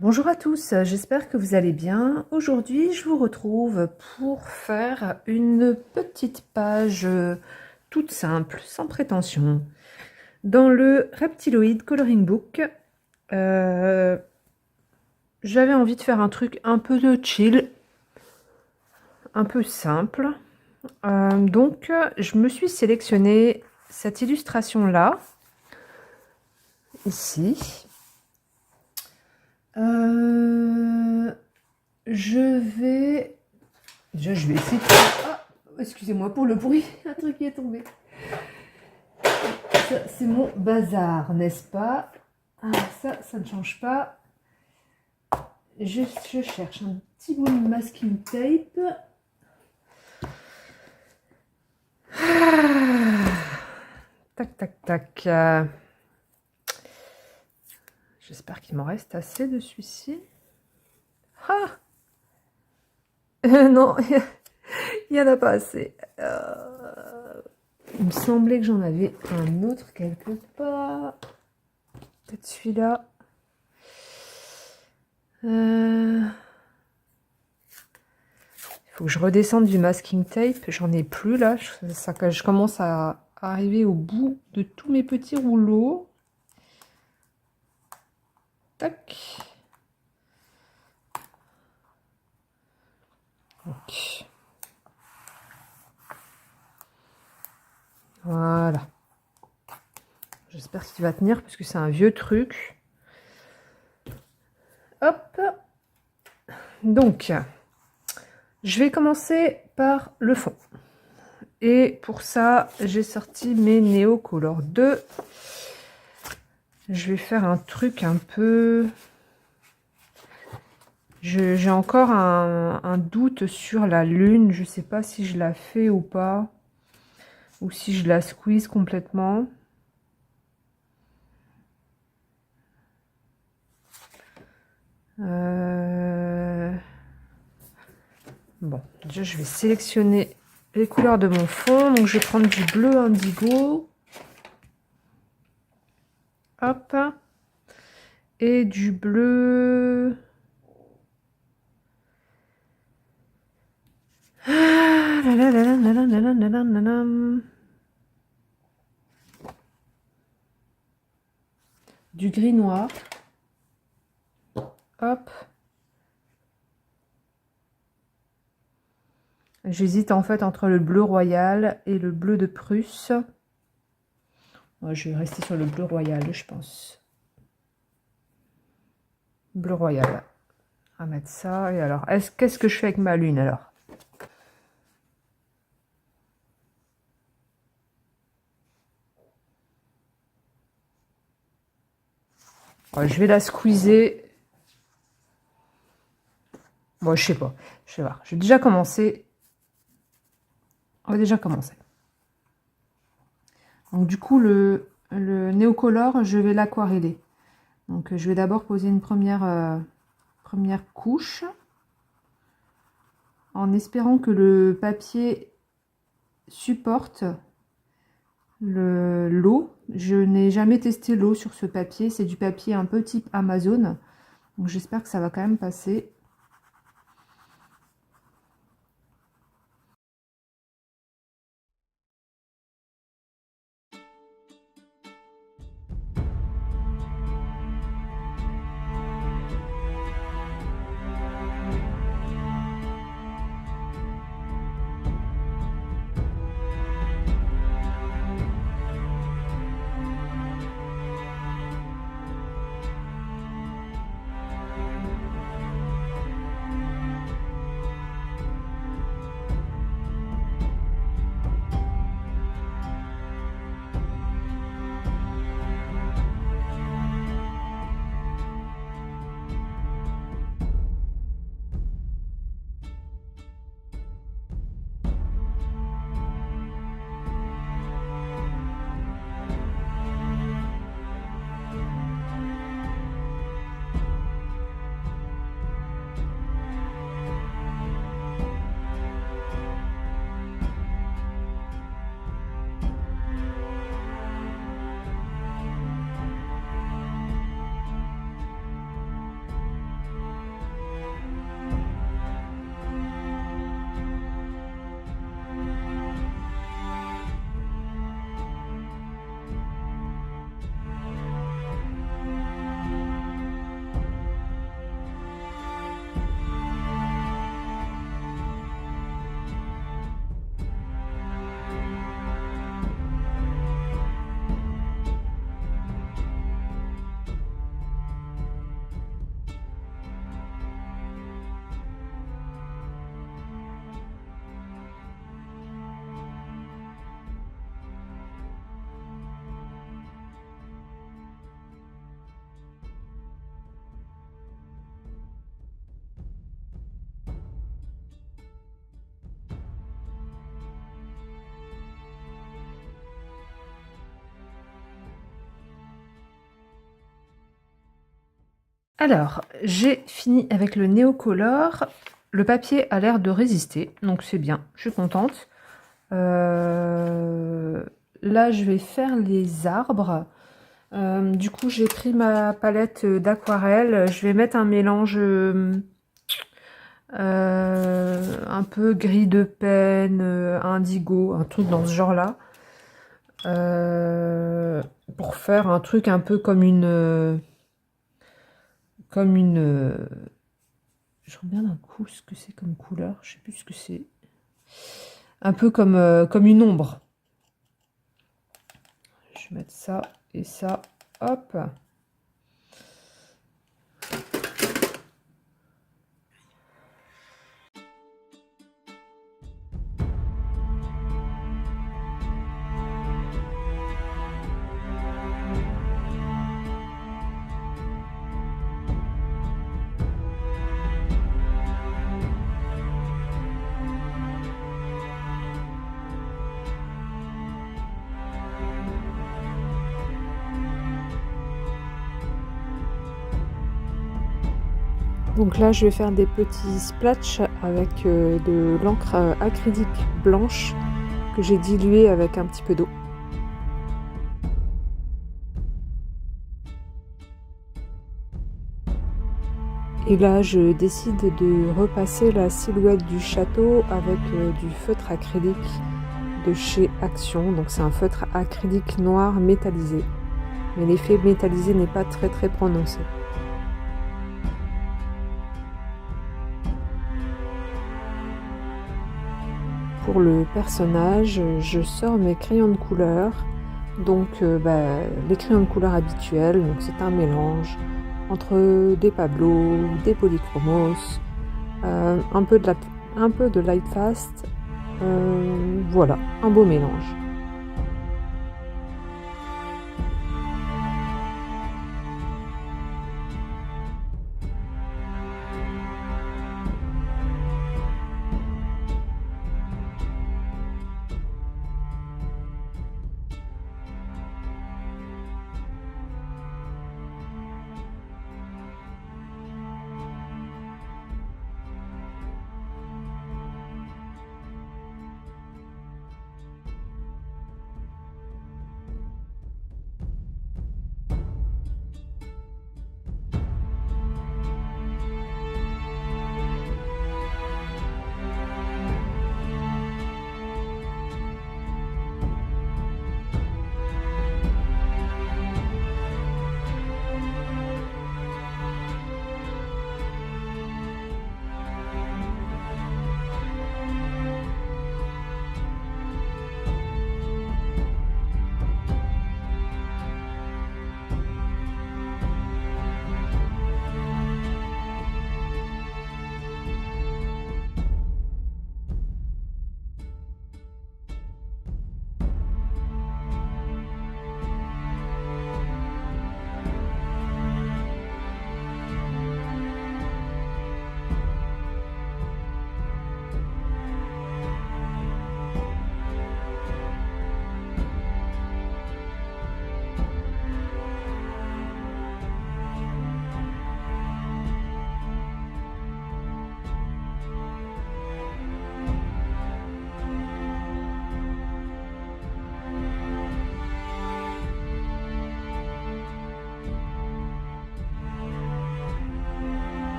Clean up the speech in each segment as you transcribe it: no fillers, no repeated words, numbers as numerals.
Bonjour à tous, j'espère que vous allez bien. Aujourd'hui, je vous retrouve pour faire une petite page toute simple, sans prétention. Dans le Reptiloid Coloring Book, j'avais envie de faire un truc un peu de chill, un peu simple. Donc, je me suis sélectionné cette illustration-là, ici. Je vais essayer de... Ah, excusez-moi pour le bruit, un truc qui est tombé. Ça, c'est mon bazar, n'est-ce pas? Ah, ça ne change pas. Je cherche un petit bout de masking tape. Ah, tac, tac, tac. J'espère qu'il m'en reste assez de celui-ci. Ah non, il n'y en a pas assez. Il me semblait que j'en avais un autre quelque part. Peut-être celui-là. Il faut que je redescende du masking tape. J'en ai plus là. Je commence à arriver au bout de tous mes petits rouleaux. Tac. Donc. Voilà. J'espère qu'il va tenir parce que c'est un vieux truc. Hop. Donc, je vais commencer par le fond. Et pour ça, j'ai sorti mes Neocolor 2. Je vais faire un truc un peu... J'ai encore un doute sur la lune. Je ne sais pas si je la fais ou pas. Ou si je la squeeze complètement. Bon, déjà je vais sélectionner les couleurs de mon fond. Donc je vais prendre du bleu indigo. Hop. Et du bleu... Du gris noir. Hop. J'hésite en fait entre le bleu royal et le bleu de Prusse. Moi, je vais rester sur le bleu royal, je pense. Bleu royal. On va mettre ça. Et alors, qu'est-ce que je fais avec ma lune alors? Ouais, je vais la squeezer. Bon, je sais pas. Je vais voir. Je vais déjà commencer. On va déjà commencer. Donc du coup, le Neocolor, je vais l'aquareller. Donc je vais d'abord poser une première couche. En espérant que le papier supporte l'eau. Je n'ai jamais testé l'eau sur ce papier. C'est du papier un peu type Amazon. Donc j'espère que ça va quand même passer. Alors, j'ai fini avec le Néocolor. Le papier a l'air de résister, donc c'est bien, je suis contente. Là, je vais faire les arbres. Du coup, j'ai pris ma palette d'aquarelle. Je vais mettre un mélange un peu gris de peine, indigo, un truc dans ce genre-là. Pour faire un truc un peu comme une... je regarde un coup ce que c'est comme couleur. Je sais plus ce que c'est. Un peu comme une ombre. Je vais mettre ça et ça. Hop. Donc là, je vais faire des petits splatchs avec de l'encre acrylique blanche que j'ai diluée avec un petit peu d'eau. Et là, je décide de repasser la silhouette du château avec du feutre acrylique de chez Action. Donc c'est un feutre acrylique noir métallisé. Mais l'effet métallisé n'est pas très prononcé. Pour le personnage, je sors mes crayons de couleur. Donc les crayons de couleur habituels, donc c'est un mélange entre des Pablo, des polychromos, un peu de light fast, voilà, un beau mélange.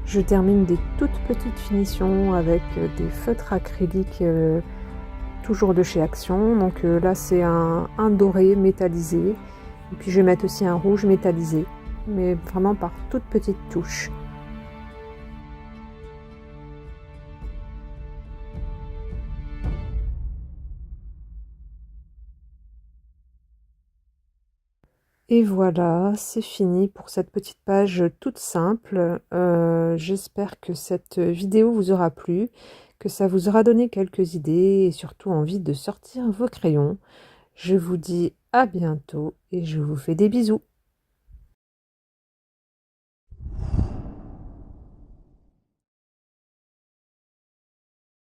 Je termine des toutes petites finitions avec des feutres acryliques toujours de chez Action. Donc là c'est un doré métallisé. Et puis je vais mettre aussi un rouge métallisé, mais vraiment par toutes petites touches. Et voilà, c'est fini pour cette petite page toute simple. J'espère que cette vidéo vous aura plu, que ça vous aura donné quelques idées et surtout envie de sortir vos crayons. Je vous dis à bientôt et je vous fais des bisous.